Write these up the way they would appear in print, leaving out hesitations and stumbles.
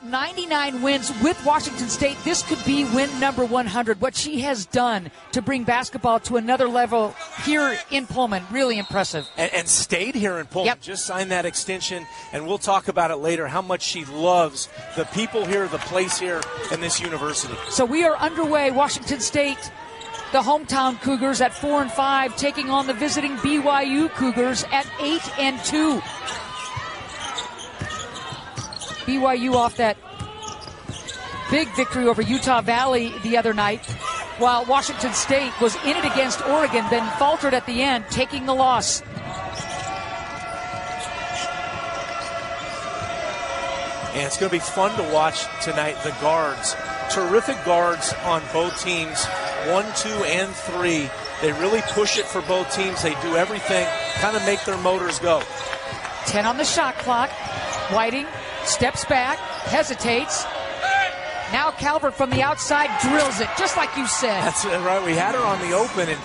at 99 wins with Washington State. This could be win number 100. What she has done to bring basketball to another level here in Pullman, really impressive. And stayed here in Pullman. Yep. Just signed that extension, and we'll talk about it later, how much she loves the people here, the place here, and this university. So we are underway. Washington State, the hometown Cougars at 4-5, taking on the visiting BYU Cougars at 8-2. BYU off that big victory over Utah Valley the other night, while Washington State was in it against Oregon, then faltered at the end, taking the loss. And it's going to be fun to watch tonight, the guards. Terrific guards on both teams, 1, 2, and 3. They really push it for both teams. They do everything, kind of make their motors go. 10 on the shot clock. Whiting steps back, hesitates. Now Calvert from the outside drills it, just like you said. That's right. We had her on the open, and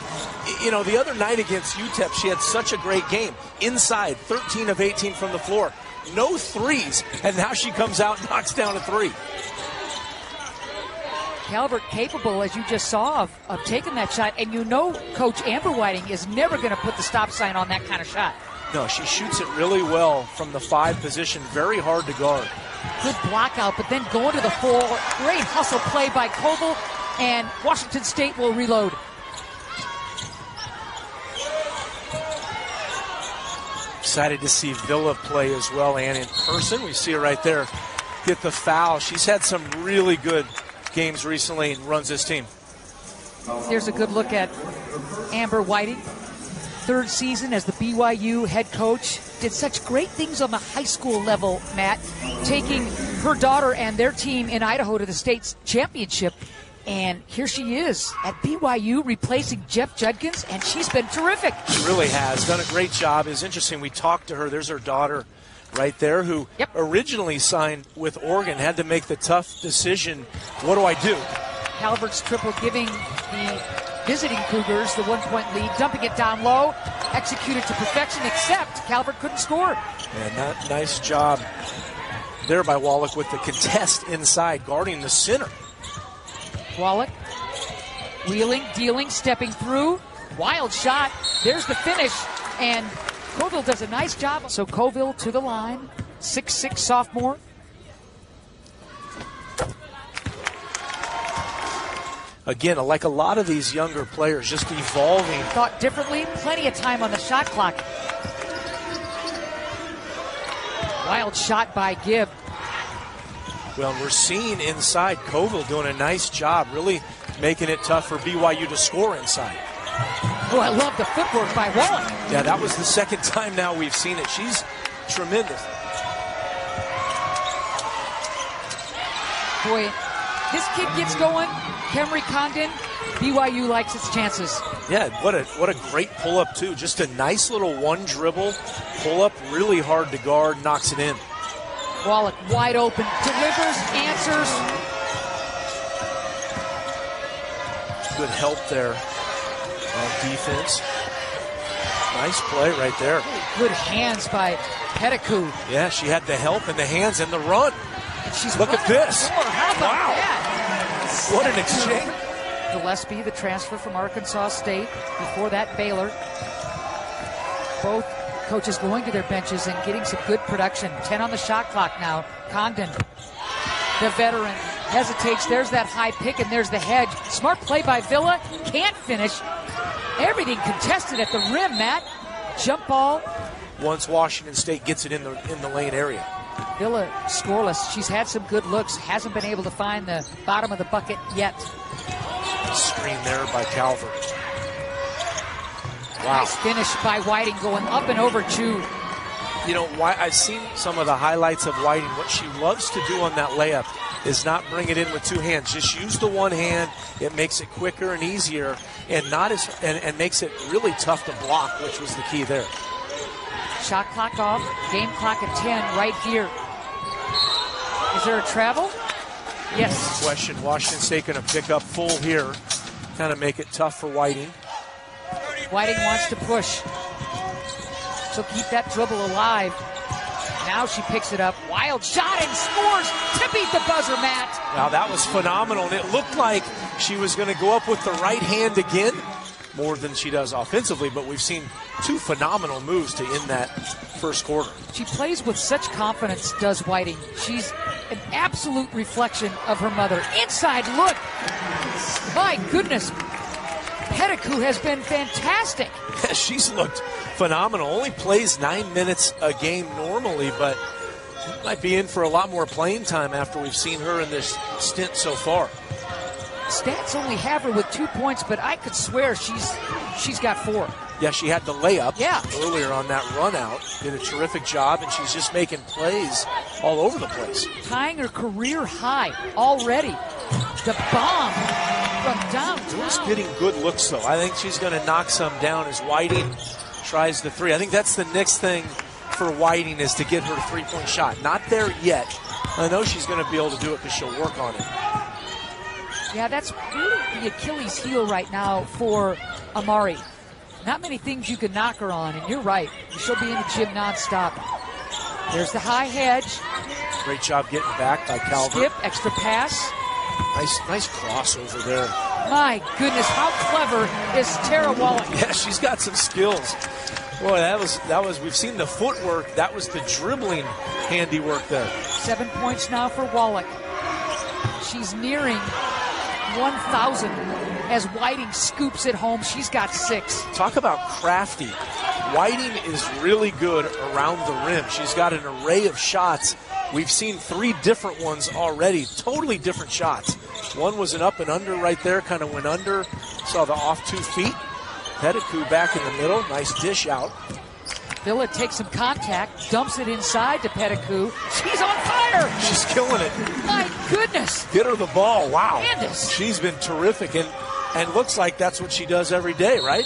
you know, the other night against UTEP, she had such a great game. Inside, 13 of 18 from the floor. No threes, and now she comes out and knocks down a three. Calvert capable, as you just saw, of taking that shot. And you know Coach Amber Whiting is never going to put the stop sign on that kind of shot. No, she shoots it really well from the 5 position. Very hard to guard. Good block out, but then going to the 4. Great hustle play by Koval, and Washington State will reload. Excited to see Villa play as well, and in person. We see her right there get the foul. She's had some really good games recently and runs this team. There's a good look at Amber Whiting. 3rd season as the BYU head coach. Did such great things on the high school level, Matt, taking her daughter and their team in Idaho to the state's championship. And here she is at BYU replacing Jeff Judkins, and she's been terrific. She really has done a great job. It's interesting. We talked to her. There's her daughter right there who originally signed with Oregon, had to make the tough decision. What do I do? Calvert's triple giving the visiting Cougars the 1-point lead, dumping it down low, executed to perfection, except Calvert couldn't score. And that nice job there by Wallach with the contest inside, guarding the center. Wallach wheeling, dealing, stepping through. Wild shot. There's the finish. And Colville does a nice job. So Colville to the line. 6'6" sophomore. Again, like a lot of these younger players, just evolving. Thought differently. Plenty of time on the shot clock. Wild shot by Gibb. Well, we're seeing inside Colville doing a nice job, really making it tough for BYU to score inside. Oh, I love the footwork by Wallach. Yeah, that was the second time now we've seen it. She's tremendous. Boy, this kid gets going. Kemery Congdon, BYU likes its chances. Yeah, what a great pull-up, too. Just a nice little one dribble pull-up, really hard to guard, knocks it in. Wallach wide open, delivers, answers. Good help there on defense. Nice play right there. Good hands by Pettigrew. Yeah, she had the help and the hands and the run. She's Look at this. How about that? What an exchange. Gillespie, the transfer from Arkansas State. Before that, Baylor. Both coaches going to their benches and getting some good production. 10 on the shot clock now. Congdon, the veteran, hesitates. There's that high pick, and there's the hedge. Smart play by Villa. Can't finish. Everything contested at the rim, Matt. Jump ball. Once Washington State gets it in the lane area. Villa scoreless. She's had some good looks. Hasn't been able to find the bottom of the bucket yet. Screen there by Calvert. Wow. Nice finish by Whiting going up and over Chu. You know, I've seen some of the highlights of Whiting. What she loves to do on that layup is not bring it in with two hands. Just use the one hand. It makes it quicker and easier, and and makes it really tough to block, which was the key there. Shot clock off. Game clock at 10 right here. Is there a travel? Yes. Question, Washington State going to pick up full here. Kind of make it tough for Whiting. Whiting wants to push. So keep that dribble alive. Now she picks it up. Wild shot and scores to beat the buzzer, Matt. Now that was phenomenal, and it looked like she was going to go up with the right hand again, more than she does offensively, but we've seen two phenomenal moves to end that first quarter. She plays with such confidence, does Whiting. She's an absolute reflection of her mother. Inside look. My goodness. Pettigrew has been fantastic. Yeah, she's looked phenomenal. Only plays 9 minutes a game normally, but might be in for a lot more playing time after we've seen her in this stint so far. Stats only have her with 2 points, but I could swear she's got 4. Yeah, she had the layup Yeah. earlier on that run out. Did a terrific job, and she's just making plays all over the place. Tying her career high already. The bomb from downtown. She's getting good looks, though. I think she's going to knock some down as Whiting tries the three. I think that's the next thing for Whiting, is to get her three-point shot. Not there yet. I know she's going to be able to do it because she'll work on it. Yeah, that's really the Achilles heel right now for Amari. Not many things you can knock her on, and you're right. She'll be in the gym nonstop. There's the high hedge. Great job getting back by Calvert. Skip, extra pass. Nice crossover there. My goodness, how clever is Tara Wallach? Yeah, she's got some skills. Boy, that was. We've seen the footwork. That was the dribbling handiwork there. 7 points now for Wallach. She's nearing 1,000 as Whiting scoops it home. She's got 6. Talk about crafty. Whiting is really good around the rim. She's got an array of shots. We've seen 3 different ones already, totally different shots. One was an up and under right there, kind of went under. Saw the off 2 feet. Pettigrew back in the middle, nice dish out. Villa takes some contact, dumps it inside to Pettigrew. She's on fire! She's killing it. My goodness! Get her the ball, wow. Candace. She's been terrific, and looks like that's what she does every day, right?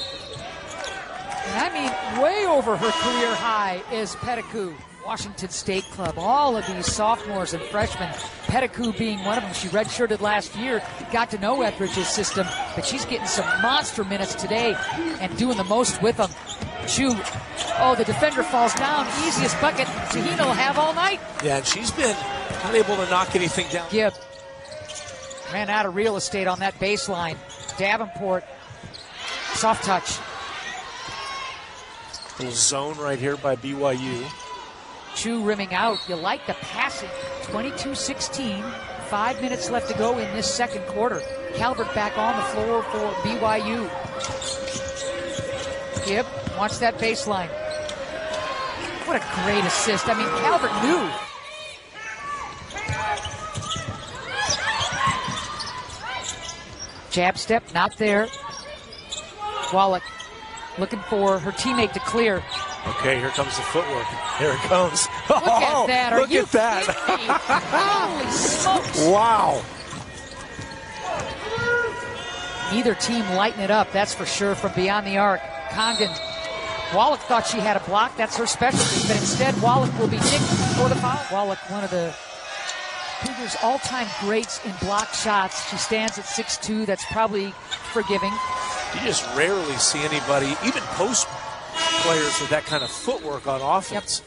And I mean, way over her career high is Pettigrew. Washington State Club, all of these sophomores and freshmen, Pettigrew being one of them. She redshirted last year, got to know Etheridge's system, but she's getting some monster minutes today and doing the most with them. Chu, the defender falls down, easiest bucket Tahina will have all night. Yeah, and she's been not able to knock anything down. Gibb ran out of real estate on that baseline. Davenport, soft touch. Little zone right here by BYU. Chu rimming out. You like the passing. 22-16. 5 minutes left to go in this second quarter. Calvert back on the floor for BYU. Gibb wants that baseline. What a great assist. I mean, Calvert knew. Jab step, not there. Wallach looking for her teammate to clear. Okay, here comes the footwork. Here it comes. Look at that. Are Look you at that. kidding me? Holy smokes. Wow. Neither team lighting it up, that's for sure, from beyond the arc. Congdon. Wallach thought she had a block. That's her specialty. But instead, Wallach will be nicked for the foul. Wallach, one of the Cougars' all-time greats in block shots. She stands at 6'2". That's probably forgiving. You just rarely see anybody, even post players, with that kind of footwork on offense.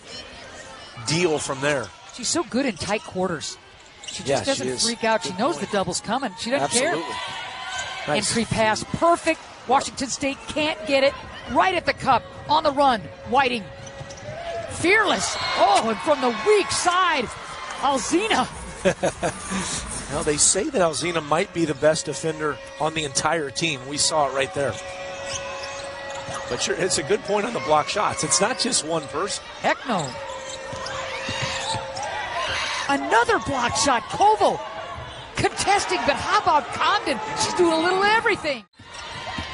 Yep. Deal from there. She's so good in tight quarters. She just doesn't freak out. She knows the double's coming. She doesn't care. Nice. Entry pass, perfect. Washington State can't get it. Right at the cup, on the run. Whiting, fearless. And from the weak side, Alzina. Well, they say that Alzina might be the best defender on the entire team. We saw it right there. But it's a good point on the block shots. It's not just one person. Heck no. Another block shot. Koval contesting, but how about Congdon? She's doing a little everything.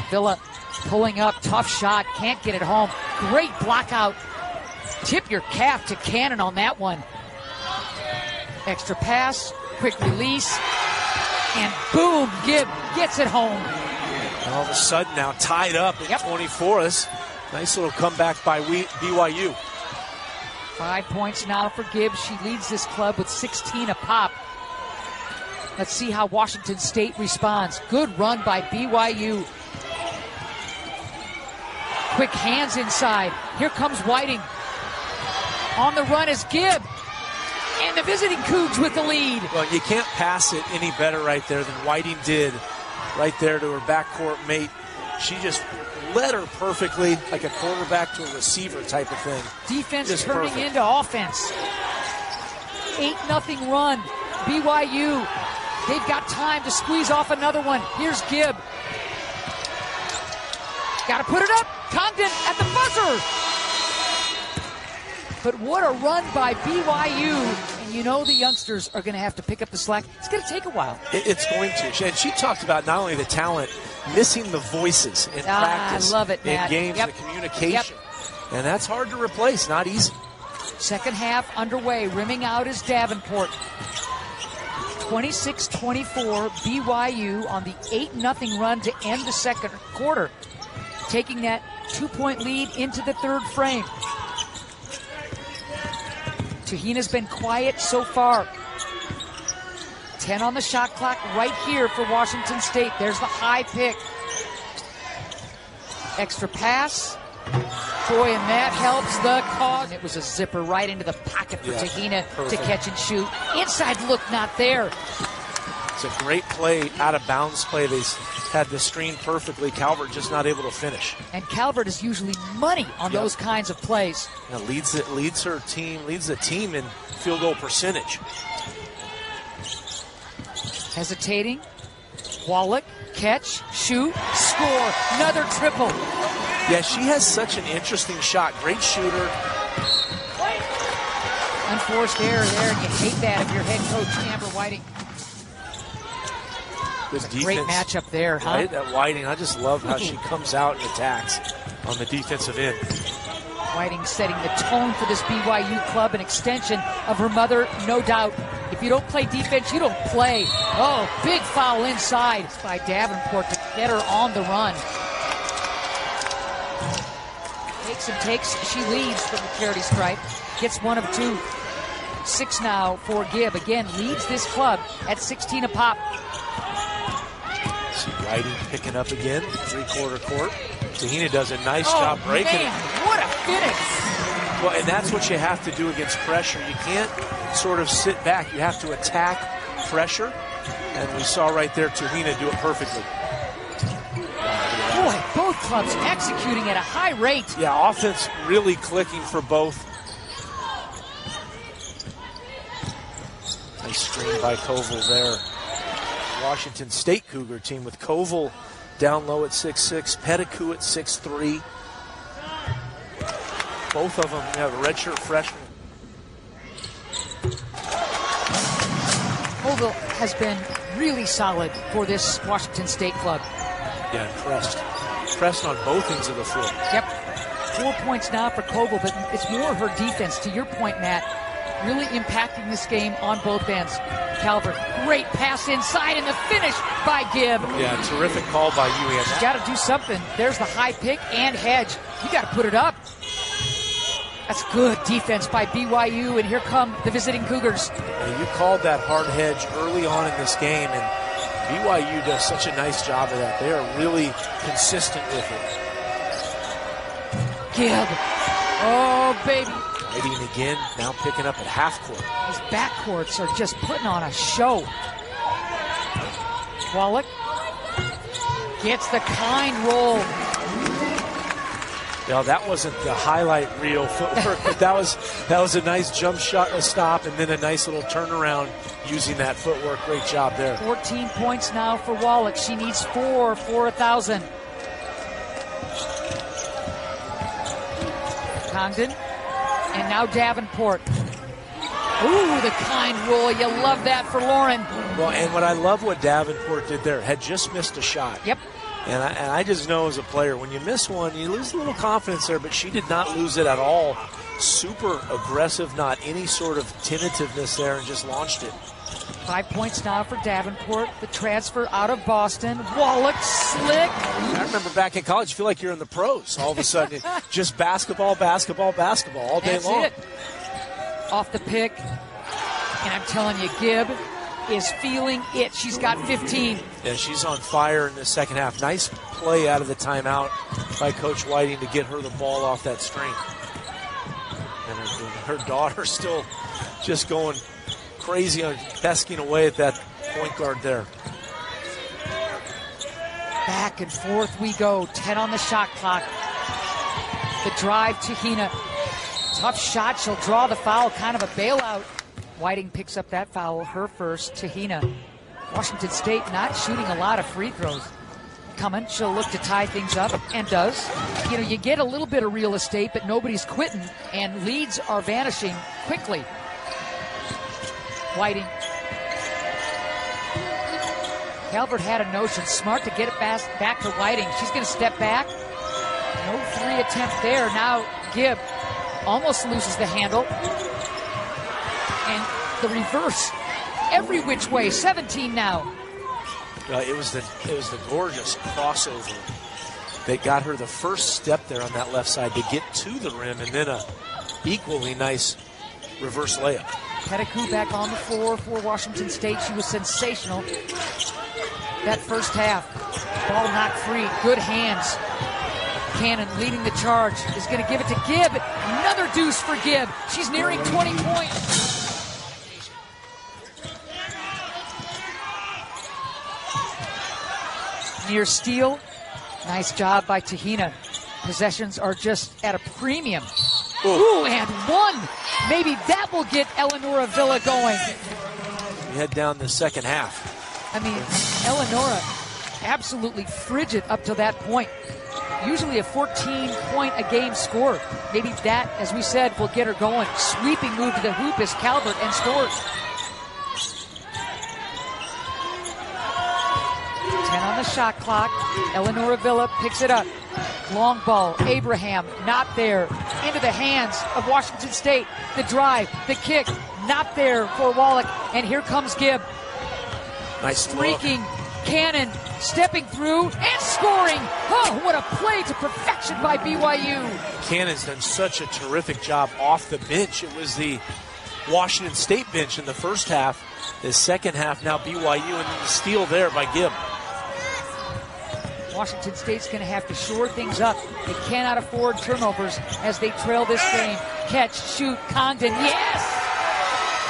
Villa pulling up, tough shot, can't get it home. Great block out. Tip your cap to Cannon on that one. Extra pass, quick release, and boom, Gibb gets it home. All of a sudden now tied up at 24. Nice little comeback by BYU. 5 points now for Gibb. She leads this club with 16 a pop. Let's see how Washington State responds. Good run by BYU. Quick hands inside. Here comes Whiting. On the run is Gibb. And the visiting Cougs with the lead. Well, you can't pass it any better right there than Whiting did right there to her backcourt mate. She just led her perfectly, like a quarterback to a receiver type of thing. Defense just turning perfect. into offense. 8-0 run. BYU. They've got time to squeeze off another one. Here's Gibb. Got to put it up. Congdon at the buzzer. But what a run by BYU. And you know the youngsters are going to have to pick up the slack. It's going to take a while. It's going to. And she talked about not only the talent, missing the voices in practice. I love it, Matt. In games, the communication. And that's hard to replace, not easy. Second half underway. Rimming out is Davenport. 26-24, BYU on the 8-0 run to end the second quarter. Taking that 2-point lead into the third frame. Tuhina's been quiet so far. 10 on the shot clock right here for Washington State. There's the high pick. Extra pass. Boy, and that helps the cause. It was a zipper right into the pocket for Tuhina to catch and shoot. Inside look not there. It's a great play, out of bounds play. They had the screen perfectly. Calvert just not able to finish. And Calvert is usually money on those kinds of plays. Now leads the team in field goal percentage. Hesitating. Wallach, catch, shoot, score. Another triple. Yeah, she has such an interesting shot. Great shooter. Unforced error there, and you hate that if you're head coach Amber Whiting. Good defense. Great matchup there, huh? Right? That Whiting, I just love how she comes out and attacks on the defensive end. Whiting setting the tone for this BYU club, an extension of her mother, no doubt. If you don't play defense, you don't play. Oh, big foul inside by Davenport to get her on the run. Takes and takes. She leads from the charity stripe. Gets one of two. 6 now for Gibb. Again, leads this club at 16 a pop. See Whiting picking up again, three-quarter court. Tuhina does a nice job breaking it. What a finish. Well, and that's what you have to do against pressure. You can't sort of sit back. You have to attack pressure. And we saw right there Tuhina do it perfectly. Boy, both clubs executing at a high rate. Yeah, offense really clicking for both. Nice screen by Koval there. Washington State Cougar team with Koval down low at 6'6", Pettigrew at 6'3". Both of them have redshirt freshmen. Koval has been really solid for this Washington State club. Yeah, pressed on both ends of the floor. Yep. 4 points now for Koval, but it's more her defense, to your point, Matt, really impacting this game on both ends. Calvert, great pass inside, and the finish by Gibb. Yeah, terrific call by UAM. You got to do something. There's the high pick and hedge. You got to put it up. That's good defense by BYU, and here come the visiting Cougars. Yeah, you called that hard hedge early on in this game, and BYU does such a nice job of that. They are really consistent with it. Gibb. Oh, baby. Whiting again, now picking up at half court. These backcourts are just putting on a show. Wallach gets the kind roll. Now that wasn't the highlight reel footwork, but that was a nice jump shot, a stop, and then a nice little turnaround using that footwork. Great job there. 14 points now for Wallach. She needs 4 for 1,000. Congdon. And now Davenport. Ooh, the kind roll. You love that for Lauren. Well, and what I love what Davenport did there, had just missed a shot. Yep. And I just know as a player, when you miss one, you lose a little confidence there, but she did not lose it at all. Super aggressive, not any sort of tentativeness there, and just launched it. 5 points now for Davenport. The transfer out of Boston. Wallach, slick. I remember back in college, you feel like you're in the pros all of a sudden. Just basketball, basketball, basketball all day long. That's it. Off the pick. And I'm telling you, Gibb is feeling it. She's got 15. Yeah, she's on fire in the second half. Nice play out of the timeout by Coach Whiting to get her the ball off that string. And her daughter still just going crazy on pesking away at that point guard there. Back and forth we go. 10 on the shot clock. The drive to Hina. Tough shot. She'll draw the foul. Kind of a bailout. Whiting picks up that foul. Her first to Hina. Washington State not shooting a lot of free throws. Coming. She'll look to tie things up and does. You know, you get a little bit of real estate, but nobody's quitting, and leads are vanishing quickly. Whiting. Calvert had a notion. Smart to get it back to Whiting. She's going to step back. No three attempt there. Now Gibb almost loses the handle. And the reverse. Every which way. 17 now. It was the gorgeous crossover that got her the first step there on that left side to get to the rim, and then a equally nice reverse layup. Pettigrew back on the floor for Washington State. She was sensational that first half. Ball knocked free. Good hands. Cannon leading the charge is going to give it to Gibb. Another deuce for Gibb. She's nearing 20 points. Near steal. Nice job by Tahina. Possessions are just at a premium. Ooh, and one. Maybe that will get Eleonora Villa going. We head down the second half. I mean, Eleonora absolutely frigid up to that point. Usually a 14-point-a-game scorer. Maybe that, as we said, will get her going. Sweeping move to the hoop is Calvert and scores. 10 on the shot clock. Eleonora Villa picks it up. Long ball. Abraham not there. Into the hands of Washington State. The drive, the kick, not there for Wallach. And here comes Gibb. Nice streaking. Cannon stepping through and scoring. Oh, what a play to perfection by BYU. Cannon's done such a terrific job off the bench. It was the Washington State bench in the first half. The second half now BYU, and the steal there by Gibb. Washington State's going to have to shore things up. They cannot afford turnovers as they trail this game. Catch, shoot, Congdon, yes!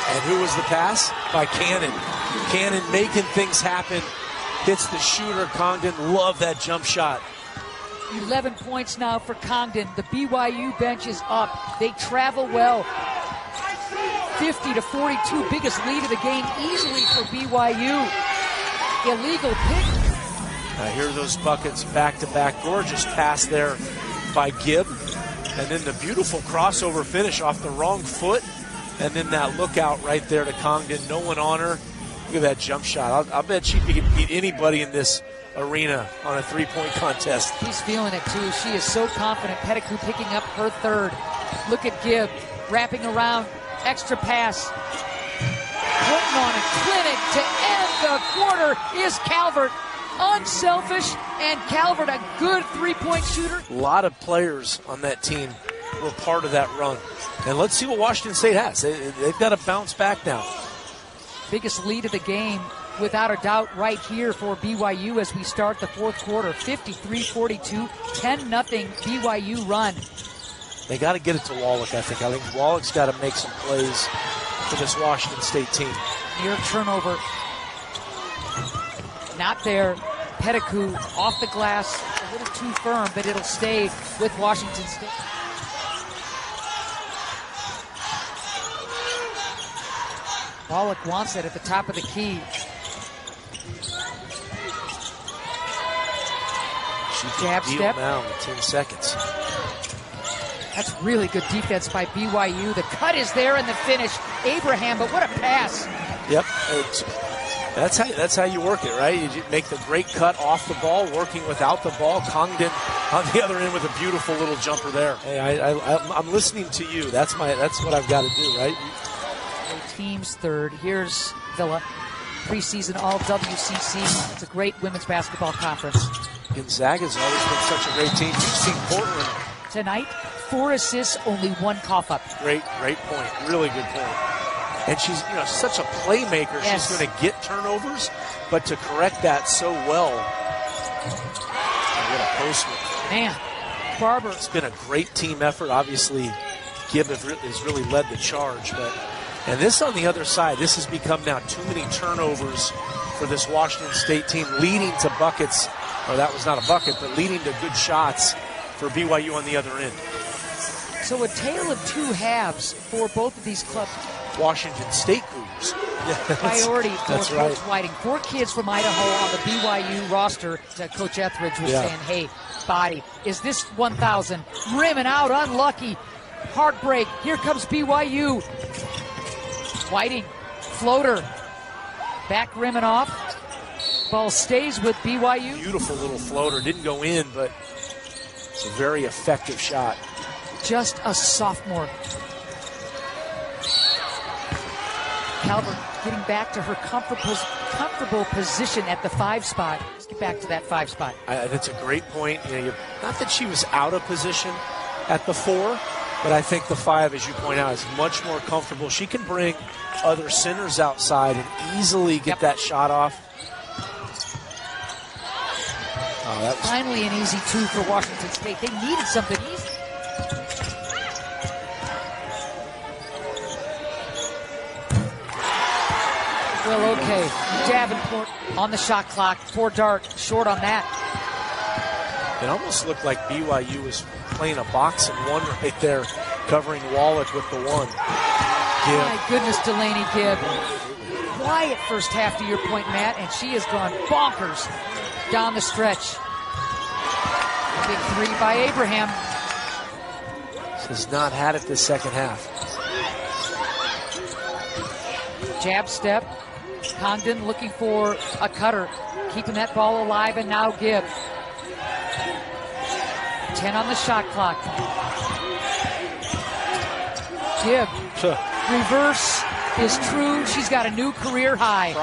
And who was the pass? By Cannon. Cannon making things happen. Hits the shooter, Congdon. Love that jump shot. 11 points now for Congdon. The BYU bench is up. They travel well. 50-42, biggest lead of the game easily for BYU. Illegal pick. I hear those buckets back-to-back. Gorgeous pass there by Gibb. And then the beautiful crossover finish off the wrong foot. And then that lookout right there to Congdon. No one on her. Look at that jump shot. I'll bet she can beat anybody in this arena on a three-point contest. He's feeling it, too. She is so confident. Pettigrew picking up her third. Look at Gibb wrapping around. Extra pass. Putting on a clinic to end the quarter is Calvert. Unselfish, and Calvert, a good three-point shooter. A lot of players on that team were part of that run. And let's see what Washington State has. They've got to bounce back now. Biggest lead of the game, without a doubt, right here for BYU as we start the fourth quarter. 53-42, 10-0 BYU run. They got to get it to Wallach, I think. I think Wallach's got to make some plays for this Washington State team. Near turnover. Not there. Pettigrew off the glass, a little too firm, but it'll stay with Washington State. Wallach wants it at the top of the key. She jab step now with 10 seconds. That's really good defense by BYU. The cut is there and the finish. Abraham, but what a pass. Yep. That's how you work it, right? You make the great cut off the ball, working without the ball. Congdon on the other end with a beautiful little jumper there. Hey, I'm listening to you. That's what I've got to do, right? Team's third. Here's Villa. Preseason all WCC. It's a great women's basketball conference. Gonzaga's always been such a great team. You've seen Portland. Tonight, 4 assists, only 1 cough up. Great point. Really good point. And she's such a playmaker. Yes. She's going to get turnovers, but to correct that so well. What a post. Man, Barber. It's been a great team effort. Obviously, Gibb has really led the charge. And this on the other side, this has become now too many turnovers for this Washington State team, leading to buckets. Or that was not a bucket, but leading to good shots for BYU on the other end. So a tale of two halves for both of these clubs. Washington State Cougars. Priority for that's Coach right. Whiting. 4 kids from Idaho on the BYU roster. Coach Etheridge was saying, hey, body, is this 1,000? Rimming out, unlucky. Heartbreak. Here comes BYU. Whiting, floater. Back rimming off. Ball stays with BYU. Beautiful little floater. Didn't go in, but it's a very effective shot. Just a sophomore. Calvert getting back to her comfortable position at the 5 spot. Let's get back to that 5 spot. That's a great point. Not that she was out of position at the 4, but I think the 5, as you point out, is much more comfortable. She can bring other centers outside and easily get that shot off. Oh, that was finally an easy 2 for Washington State. They needed something easy. Well, okay. Davenport on the shot clock. 4 dark. Short on that. It almost looked like BYU was playing a box and 1 right there, covering Wallach with the 1. My goodness, Delaney Gibb. Quiet first half to your point, Matt, and she has gone bonkers down the stretch. Big 3 by Abraham. Has not had it this second half. Jab step. Congdon looking for a cutter, keeping that ball alive, and now Gibb. 10 on the shot clock. Gibb. Reverse is true. She's got a new career high.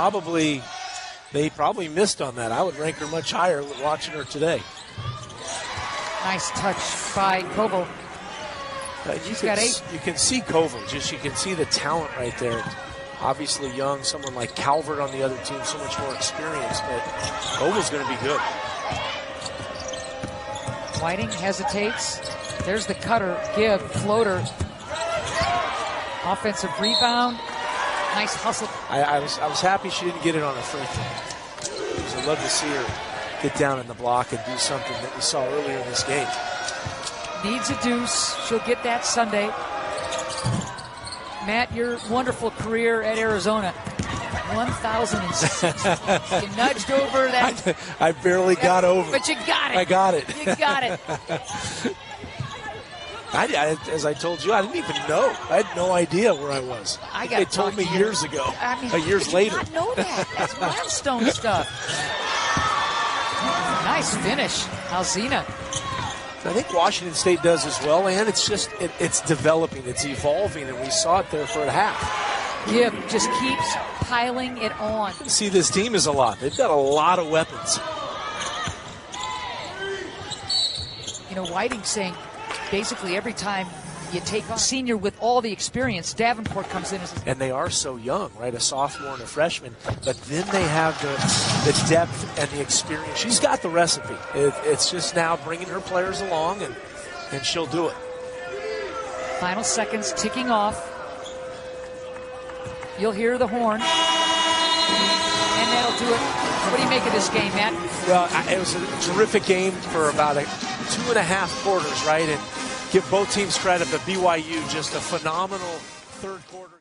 They probably missed on that. I would rank her much higher watching her today. Nice touch by Koval. She's got 8. You can see Koval. You can see the talent right there. Obviously young, someone like Calvert on the other team, so much more experience, but Koval's going to be good. Whiting hesitates. There's the cutter. Gibb, floater. Offensive rebound. Nice hustle. I was happy she didn't get it on a free throw. Because I'd love to see her get down in the block and do something that we saw earlier in this game. Needs a deuce. She'll get that Sunday. Matt, your wonderful career at Arizona. 1,006. You nudged over that. I barely got over. But you got it. I got it. You got it. As I told you, I didn't even know. I had no idea where I was. They told me years ago. Years later. I did not know that. That's milestone stuff. Nice finish, Alzina. I think Washington State does as well, and it's just it's developing, it's evolving, and we saw it there for a half. Gibb just keeps piling it on. See, this team is a lot. They've got a lot of weapons. Whiting saying basically every time you take on a senior with all the experience, Davenport comes in and they are so young, right? A sophomore and a freshman, but then they have the depth and the experience. She's got the recipe. It's just now bringing her players along, and she'll do it. Final seconds ticking off. You'll hear the horn, and that'll do it. What do you make of this game, Matt? Well, it was a terrific game for about 2.5 quarters, right? And give both teams credit, but BYU just a phenomenal third quarter.